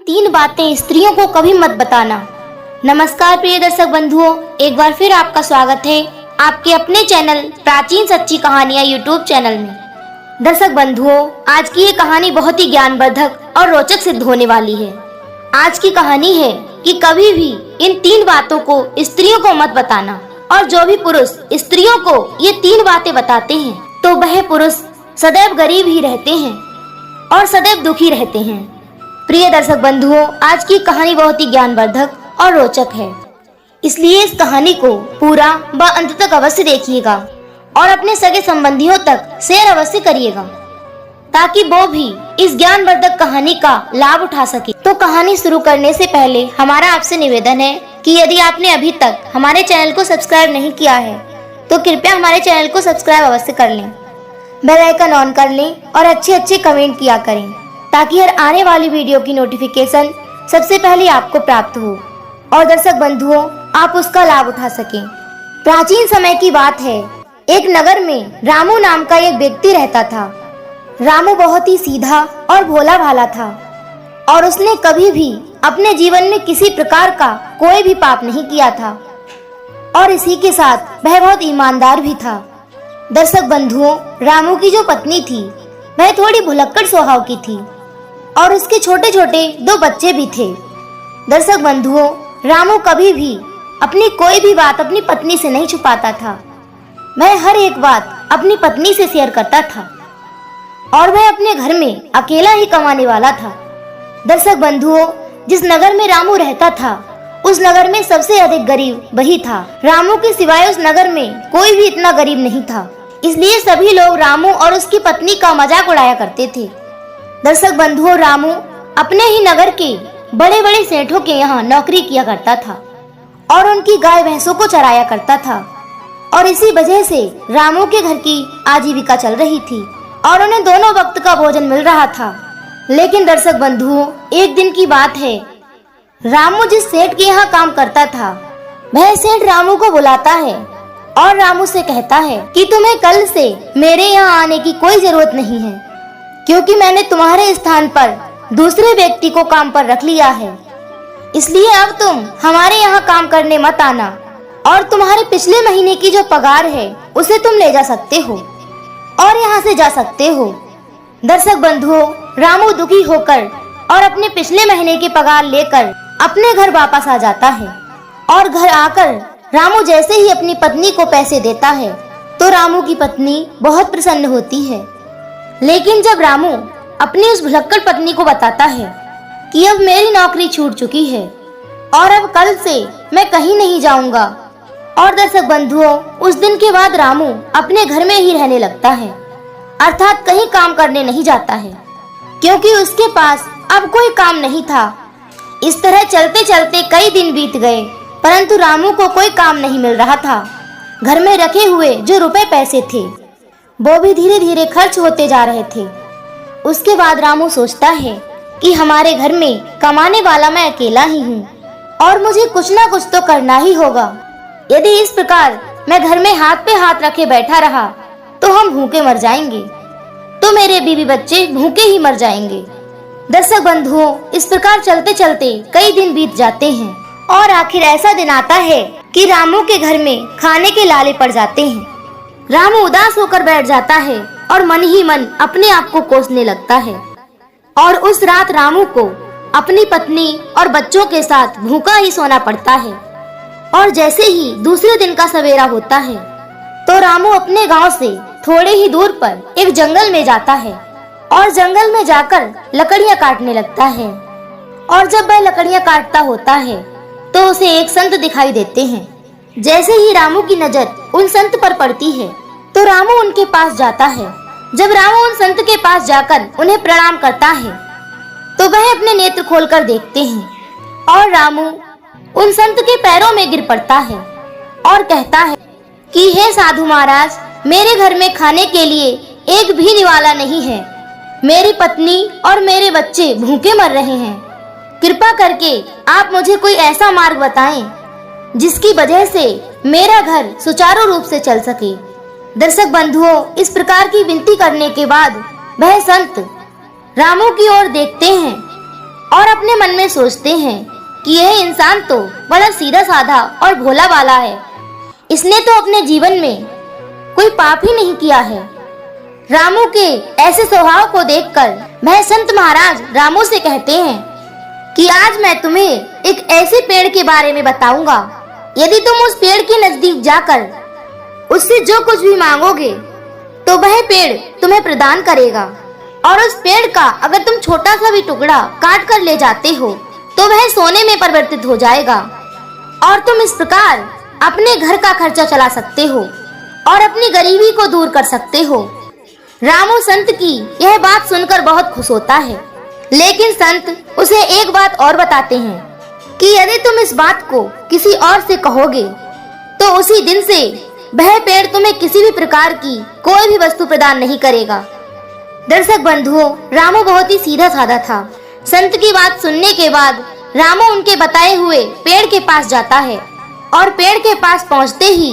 तीन बातें स्त्रियों को कभी मत बताना। नमस्कार प्रिय दर्शक बंधुओं, एक बार फिर आपका स्वागत है आपके अपने चैनल प्राचीन सच्ची कहानियां यूट्यूब चैनल में। दर्शक बंधुओं, आज की ये कहानी बहुत ही ज्ञानवर्धक और रोचक सिद्ध होने वाली है। आज की कहानी है कि कभी भी इन तीन बातों को स्त्रियों को मत बताना, और जो भी पुरुष स्त्रियों को ये तीन बातें बताते हैं तो वह पुरुष सदैव गरीब ही रहते हैं और सदैव दुखी रहते हैं। प्रिय दर्शक बंधुओं, आज की कहानी बहुत ही ज्ञानवर्धक और रोचक है, इसलिए इस कहानी को पूरा व अंत तक अवश्य देखिएगा और अपने सगे संबंधियों तक शेयर अवश्य करिएगा ताकि वो भी इस ज्ञानवर्धक कहानी का लाभ उठा सके। तो कहानी शुरू करने से पहले हमारा आपसे निवेदन है कि यदि आपने अभी तक हमारे चैनल को सब्सक्राइब नहीं किया है तो कृपया हमारे चैनल को सब्सक्राइब अवश्य कर लें, बेल आइकन ऑन कर लें और अच्छे कमेंट किया करें ताकि हर आने वाली वीडियो की नोटिफिकेशन सबसे पहले आपको प्राप्त हो और दर्शक बंधुओं आप उसका लाभ उठा सकें। प्राचीन समय की बात है, एक नगर में रामू नाम का एक व्यक्ति रहता था। रामू बहुत ही सीधा और भोला भाला था और उसने कभी भी अपने जीवन में किसी प्रकार का कोई भी पाप नहीं किया था और इसी के साथ वह बहुत ईमानदार भी था। दर्शक बंधुओं, रामू की जो पत्नी थी वह थोड़ी भुलक्कड़ स्वभाव की थी और उसके छोटे छोटे दो बच्चे भी थे। दर्शक बंधुओं, रामू कभी भी अपनी कोई भी बात अपनी पत्नी से नहीं छुपाता था। वह हर एक बात अपनी पत्नी से शेयर करता था और वह अपने घर में अकेला ही कमाने वाला था। दर्शक बंधुओं, जिस नगर में रामू रहता था उस नगर में सबसे अधिक गरीब वही था। रामू के सिवाय उस नगर में कोई भी इतना गरीब नहीं था, इसलिए सभी लोग रामू और उसकी पत्नी का मजाक उड़ाया करते थे। दर्शक बंधुओं, रामू अपने ही नगर के बड़े बड़े सेठों के यहाँ नौकरी किया करता था और उनकी गाय भैंसों को चराया करता था और इसी वजह से रामू के घर की आजीविका चल रही थी और उन्हें दोनों वक्त का भोजन मिल रहा था। लेकिन दर्शक बंधुओं, एक दिन की बात है, रामू जिस सेठ के यहाँ काम करता था वह सेठ रामू को बुलाता है और रामू से कहता है कि तुम्हें कल से मेरे यहाँ आने की कोई जरूरत नहीं है, क्योंकि मैंने तुम्हारे स्थान पर दूसरे व्यक्ति को काम पर रख लिया है। इसलिए अब तुम हमारे यहाँ काम करने मत आना और तुम्हारे पिछले महीने की जो पगार है उसे तुम ले जा सकते हो और यहाँ से जा सकते हो। दर्शक बंधुओं, रामू दुखी होकर और अपने पिछले महीने की पगार लेकर अपने घर वापस आ जाता है और घर आकर रामू जैसे ही अपनी पत्नी को पैसे देता है तो रामू की पत्नी बहुत प्रसन्न होती है। लेकिन जब रामू अपनी उस भुलक्कड़ पत्नी को बताता है कि अब मेरी नौकरी छूट चुकी है और अब कल से मैं कहीं नहीं जाऊंगा, और दर्शक बंधुओं, उस दिन के बाद रामू अपने घर में ही रहने लगता है, अर्थात कहीं काम करने नहीं जाता है क्योंकि उसके पास अब कोई काम नहीं था। इस तरह चलते चलते कई दिन बीत गए, परंतु रामू को कोई काम नहीं मिल रहा था। घर में रखे हुए जो रुपए पैसे थे वो भी धीरे धीरे खर्च होते जा रहे थे। उसके बाद रामू सोचता है कि हमारे घर में कमाने वाला मैं अकेला ही हूँ और मुझे कुछ ना कुछ तो करना ही होगा। यदि इस प्रकार मैं घर में हाथ पे हाथ रखे बैठा रहा तो हम भूखे मर जाएंगे, तो मेरे बीवी बच्चे भूखे ही मर जाएंगे। दर्शक बंधुओं, इस प्रकार चलते चलते कई दिन बीत जाते हैं और आखिर ऐसा दिन आता है कि रामू के घर में खाने के लाले पड़ जाते हैं। रामू उदास होकर बैठ जाता है और मन ही मन अपने आप को कोसने लगता है और उस रात रामू को अपनी पत्नी और बच्चों के साथ भूखा ही सोना पड़ता है। और जैसे ही दूसरे दिन का सवेरा होता है तो रामू अपने गांव से थोड़े ही दूर पर एक जंगल में जाता है और जंगल में जाकर लकड़ियां काटने लगता है। और जब वह लकड़ियां काटता होता है तो उसे एक संत दिखाई देते हैं। जैसे ही रामू की नजर उन संत पर पड़ती है तो रामू उनके पास जाता है। जब रामू उन संत के पास जाकर उन्हें प्रणाम करता है तो वह अपने नेत्र खोलकर देखते हैं और रामू उन संत के पैरों में गिर पड़ता है और कहता है कि हे साधु महाराज, मेरे घर में खाने के लिए एक भी निवाला नहीं है। मेरी पत्नी और मेरे बच्चे भूखे मर रहे हैं। कृपा करके आप मुझे कोई ऐसा मार्ग बताएं जिसकी वजह से मेरा घर सुचारू रूप से चल सके। दर्शक बंधुओं, इस प्रकार की विनती करने के बाद वह संत रामू की ओर देखते हैं और अपने मन में सोचते हैं कि यह इंसान तो बड़ा सीधा साधा और भोला भाला है, इसने तो अपने जीवन में कोई पाप ही नहीं किया है। रामू के ऐसे स्वभाव को देखकर वह संत महाराज रामू से कहते हैं कि आज मैं तुम्हें एक ऐसे पेड़ के बारे में बताऊंगा, यदि तुम उस पेड़ के नजदीक जाकर उससे जो कुछ भी मांगोगे तो वह पेड़ तुम्हें प्रदान करेगा, और उस पेड़ का अगर तुम छोटा सा भी टुकड़ा काट कर ले जाते हो तो वह सोने में परिवर्तित हो जाएगा, और तुम इस प्रकार अपने घर का खर्चा चला सकते हो और अपनी गरीबी को दूर कर सकते हो। रामू संत की यह बात सुनकर बहुत खुश होता है, लेकिन संत उसे एक बात और बताते हैं कि यदि तुम इस बात को किसी और से कहोगे तो उसी दिन से वह पेड़ तुम्हें किसी भी प्रकार की कोई भी वस्तु प्रदान नहीं करेगा। दर्शक बंधुओं, रामू बहुत ही सीधा साधा था। संत की बात सुनने के बाद रामू उनके बताए हुए पेड़ के पास जाता है, और पेड़ के पास पहुंचते ही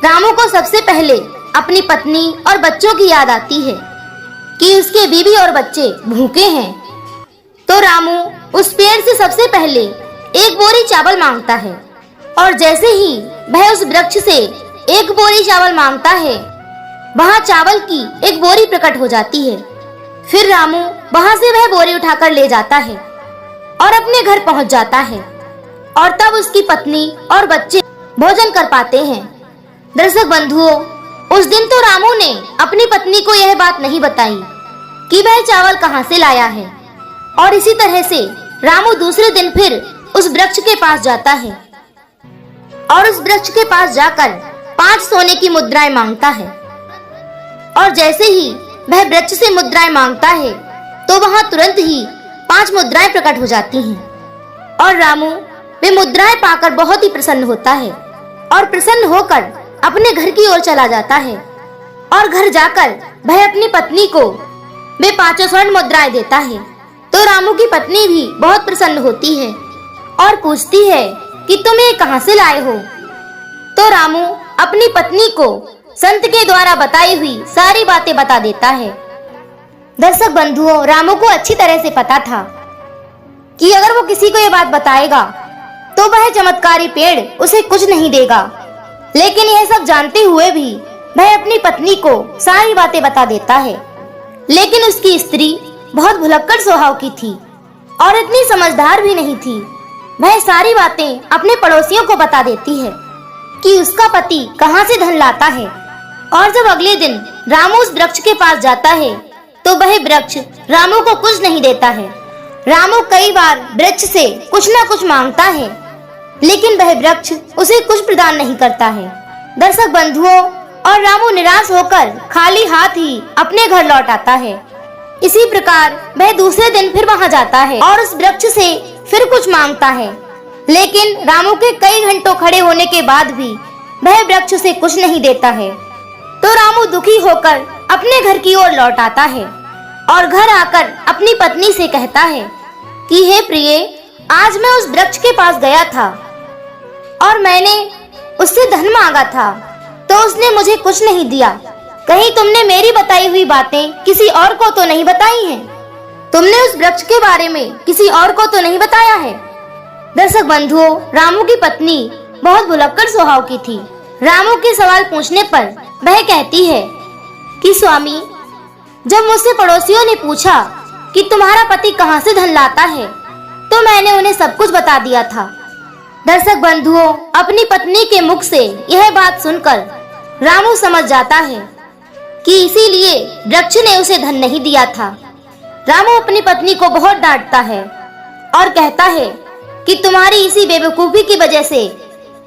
रामू को सबसे पहले अपनी पत्नी और बच्चों की याद आती है कि उसके बीवी और बच्चे भूखे हैं। तो रामू उस पेड़ से सबसे पहले एक बोरी चावल मांगता है, और जैसे ही वह उस वृक्ष से एक बोरी चावल मांगता है, वहां चावल की एक बोरी प्रकट हो जाती है। फिर रामू वहां से वह बोरी उठाकर ले जाता है और अपने घर पहुंच जाता है, और तब उसकी पत्नी और बच्चे भोजन कर पाते हैं। दर्शक बंधुओं, उस दिन तो रामू ने अपनी पत्नी को यह बात नहीं बताई कि वह चावल कहां से लाया है, और इसी तरह से रामू दूसरे दिन फिर उस वृक्ष के पास जाता है, और उस वृक्ष के पास जाकर 5 सोने की मुद्राएं मांगता है। और जैसे ही वह वृक्ष से मुद्राएं मांगता है तो वहां तुरंत ही 5 मुद्राएं प्रकट हो जाती हैं, और रामू वे मुद्राएं पाकर बहुत ही प्रसन्न होता है, और प्रसन्न होकर अपने घर की ओर चला जाता है, और घर जाकर वह अपनी पत्नी को वे 5 स्वर्ण मुद्राएं देता है। तो रामू की पत्नी भी बहुत प्रसन्न होती है और पूछती है कि तुम ये कहां से लाए हो। तो रामू अपनी पत्नी को संत के द्वारा बताई हुई सारी बातें बता देता है। दर्शक बंधुओं, रामू को अच्छी तरह से पता था कि अगर वो किसी को ये बात बताएगा तो वह चमत्कारी पेड़ उसे कुछ नहीं देगा, लेकिन यह सब जानते हुए भी वह अपनी पत्नी को सारी बातें बता देता है। लेकिन उसकी स्त्री बहुत भुलक्कड़ स्वभाव की थी और इतनी समझदार भी नहीं थी। वह सारी बातें अपने पड़ोसियों को बता देती है कि उसका पति कहां से धन लाता है, और जब अगले दिन रामू उस वृक्ष के पास जाता है तो वह वृक्ष रामू को कुछ नहीं देता है। रामू कई बार वृक्ष से कुछ न कुछ मांगता है, लेकिन वह वृक्ष उसे कुछ प्रदान नहीं करता है। दर्शक बंधुओं, और रामू निराश होकर खाली हाथ ही अपने घर लौट आता है। इसी प्रकार वह दूसरे दिन फिर वहां जाता है और उस वृक्ष से फिर कुछ मांगता है, लेकिन रामू के कई घंटों खड़े होने के बाद भी वह वृक्ष उसे कुछ नहीं देता है। तो रामू दुखी होकर अपने घर की ओर लौट आता है, और घर आकर अपनी पत्नी से कहता है कि हे प्रिय, आज मैं उस वृक्ष के पास गया था और मैंने उससे धन मांगा था, तो उसने मुझे कुछ नहीं दिया। कहीं तुमने मेरी बताई हुई बातें किसी और को तो नहीं बताई हैं? तुमने उस वृक्ष के बारे में किसी और को तो नहीं बताया है? दर्शक बंधुओं, रामू की पत्नी बहुत भुलक्कड़ स्वभाव की थी। रामू के सवाल पूछने पर वह कहती है कि स्वामी, जब मुझसे पड़ोसियों ने पूछा कि तुम्हारा पति कहां से धन लाता है, तो मैंने उन्हें सब कुछ बता दिया था। दर्शक बंधुओं, अपनी पत्नी के मुख से यह बात सुनकर रामू समझ जाता है कि इसीलिए वृक्ष ने उसे धन नहीं दिया था। रामू अपनी पत्नी को बहुत डांटता है और कहता है कि तुम्हारी इसी बेवकूफी की वजह से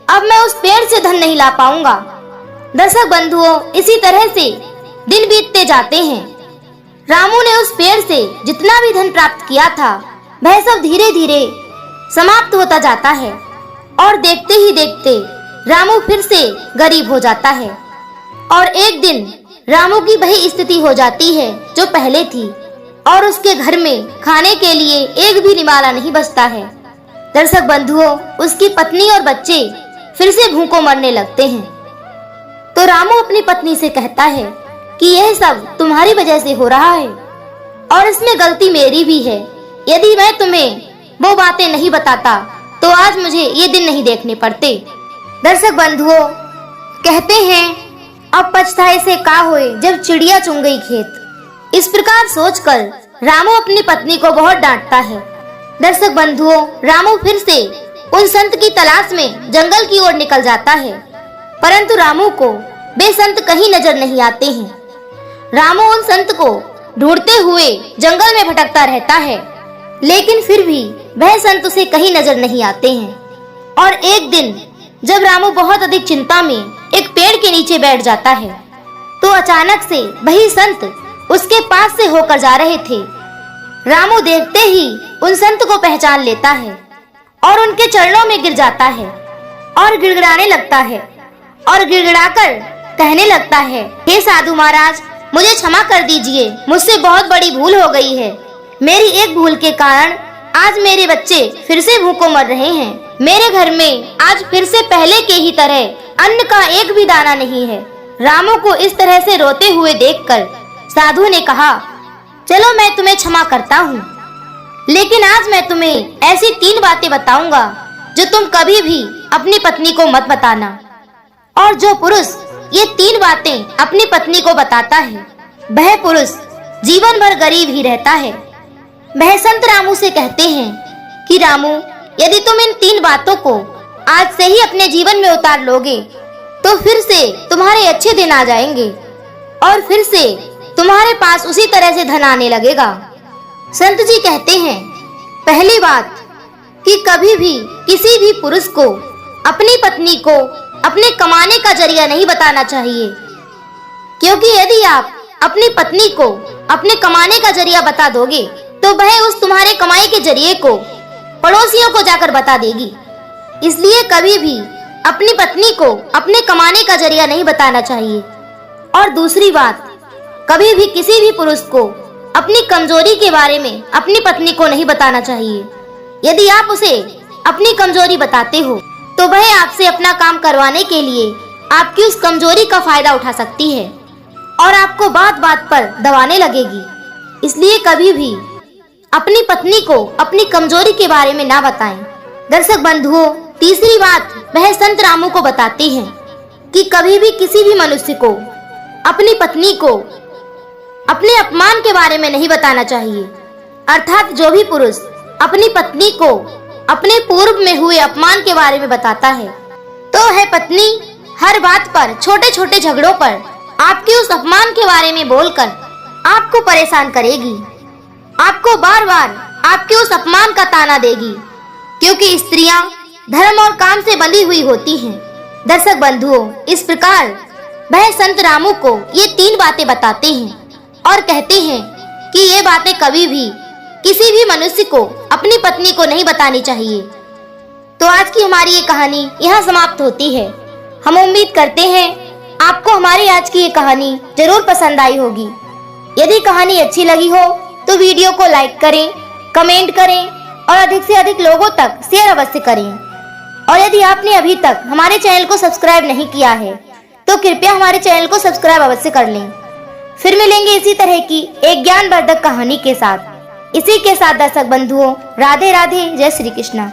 अब मैं उस पेड़ से धन नहीं ला पाऊंगा। दर्शक बंधुओं, इसी तरह से दिन बीतते जाते हैं। रामू ने उस पेड़ से जितना भी धन प्राप्त किया था वह सब धीरे धीरे समाप्त होता जाता है, और देखते ही देखते रामू फिर से गरीब हो जाता है, और एक दिन रामू की वही स्थिति हो जाती है जो पहले थी, और उसके घर में खाने के लिए एक भी निवाला नहीं बचता है। दर्शक बंधुओं, उसकी पत्नी और बच्चे फिर से भूखों मरने लगते हैं। तो रामू अपनी पत्नी से कहता है कि यह सब तुम्हारी वजह से हो रहा है, और इसमें गलती मेरी भी है। यदि मैं तुम्हें वो बातें नहीं बताता तो आज मुझे ये दिन नहीं देखने पड़ते। दर्शक बंधुओं, कहते हैं अब पछताए से का होए जब चिड़िया चुन गई खेत। इस प्रकार सोचकर रामू अपनी पत्नी को बहुत डांटता है। दर्शक बंधुओं, रामू फिर से उन संत की तलाश में जंगल की ओर निकल जाता है, परंतु रामू को वे संत कहीं नजर नहीं आते हैं। रामू उन संत को ढूंढते हुए जंगल में भटकता रहता है, लेकिन फिर भी वह संत उसे कहीं नजर नहीं आते हैं। और एक दिन जब रामू बहुत अधिक चिंता में एक पेड़ के नीचे बैठ जाता है, तो अचानक से वही संत उसके पास से होकर जा रहे थे। रामू देखते ही उन संत को पहचान लेता है और उनके चरणों में गिर जाता है और गिड़गिड़ाने लगता है और गिड़गिड़ाकर कहने लगता है, हे साधु महाराज, मुझे क्षमा कर दीजिए, मुझसे बहुत बड़ी भूल हो गई है। मेरी एक भूल के कारण आज मेरे बच्चे फिर से भूखों मर रहे हैं। मेरे घर में आज फिर से पहले के ही तरह अन्न का एक भी दाना नहीं है। रामू को इस तरह से रोते हुए देखकर साधु ने कहा, चलो मैं तुम्हें क्षमा करता हूँ, लेकिन आज मैं तुम्हें ऐसी 3 बातें बताऊंगा जो तुम कभी भी अपनी पत्नी को मत बताना। और जो पुरुष ये 3 बातें अपनी पत्नी को बताता है, वह पुरुष जीवन भर गरीब ही रहता है। वह संत रामू से कहते हैं कि रामू, यदि तुम इन 3 बातों को आज से ही अपने जीवन में उतार लोगे तो फिर से तुम्हारे अच्छे दिन आ जाएंगे और फिर से तुम्हारे पास उसी तरह से धन आने लगेगा। संत जी कहते हैं, पहली बात कि कभी भी किसी भी पुरुष को अपनी पत्नी को अपने कमाने का जरिया नहीं बताना चाहिए, क्योंकि यदि आप अपनी पत्नी को अपने कमाने का जरिया बता दोगे तो वह उस तुम्हारे कमाई के जरिए को पड़ोसियों को जाकर बता देगी। इसलिए कभी भी अपनी पत्नी को अपने कमाने का जरिया नहीं बताना चाहिए। और दूसरी बात, कभी भी किसी भी पुरुष को अपनी कमजोरी के बारे में अपनी पत्नी को नहीं बताना चाहिए। यदि आप उसे अपनी कमजोरी बताते हो तो वह आपसे अपना काम करवाने के लिए आपकी उस कमजोरी का फायदा उठा सकती है और आपको बात बात पर दबाने लगेगी। इसलिए कभी भी अपनी पत्नी को अपनी कमजोरी के बारे में ना बताएं। दर्शक बंधुओं, तीसरी बात वह संत रामू को बताते हैं कि कभी भी किसी भी मनुष्य को अपनी पत्नी को अपने अपमान के बारे में नहीं बताना चाहिए। अर्थात जो भी पुरुष अपनी पत्नी को अपने पूर्व में हुए अपमान के बारे में बताता है तो वह पत्नी हर बात पर, छोटे छोटे झगड़ों पर आपके उस अपमान के बारे में बोलकर आपको परेशान करेगी, आपको बार बार आपके उस अपमान का ताना देगी, क्योंकि स्त्रियां धर्म और काम से बंधी हुई होती हैं। दर्शक बंधुओं, इस प्रकार वह संत रामू को ये 3 बातें बताते हैं और कहते हैं कि ये बातें कभी भी किसी भी मनुष्य को अपनी पत्नी को नहीं बतानी चाहिए। तो आज की हमारी ये कहानी यहाँ समाप्त होती है। हम उम्मीद करते हैं आपको हमारी आज की ये कहानी जरूर पसंद आई होगी। यदि कहानी अच्छी लगी हो तो वीडियो को लाइक करें, कमेंट करें और अधिक से अधिक लोगों तक शेयर अवश्य करें। और यदि आपने अभी तक हमारे चैनल को सब्सक्राइब नहीं किया है तो कृपया हमारे चैनल को सब्सक्राइब अवश्य कर लें। फिर मिलेंगे इसी तरह की एक ज्ञानवर्धक कहानी के साथ। इसी के साथ दर्शक बंधुओं, राधे राधे, जय श्री कृष्णा।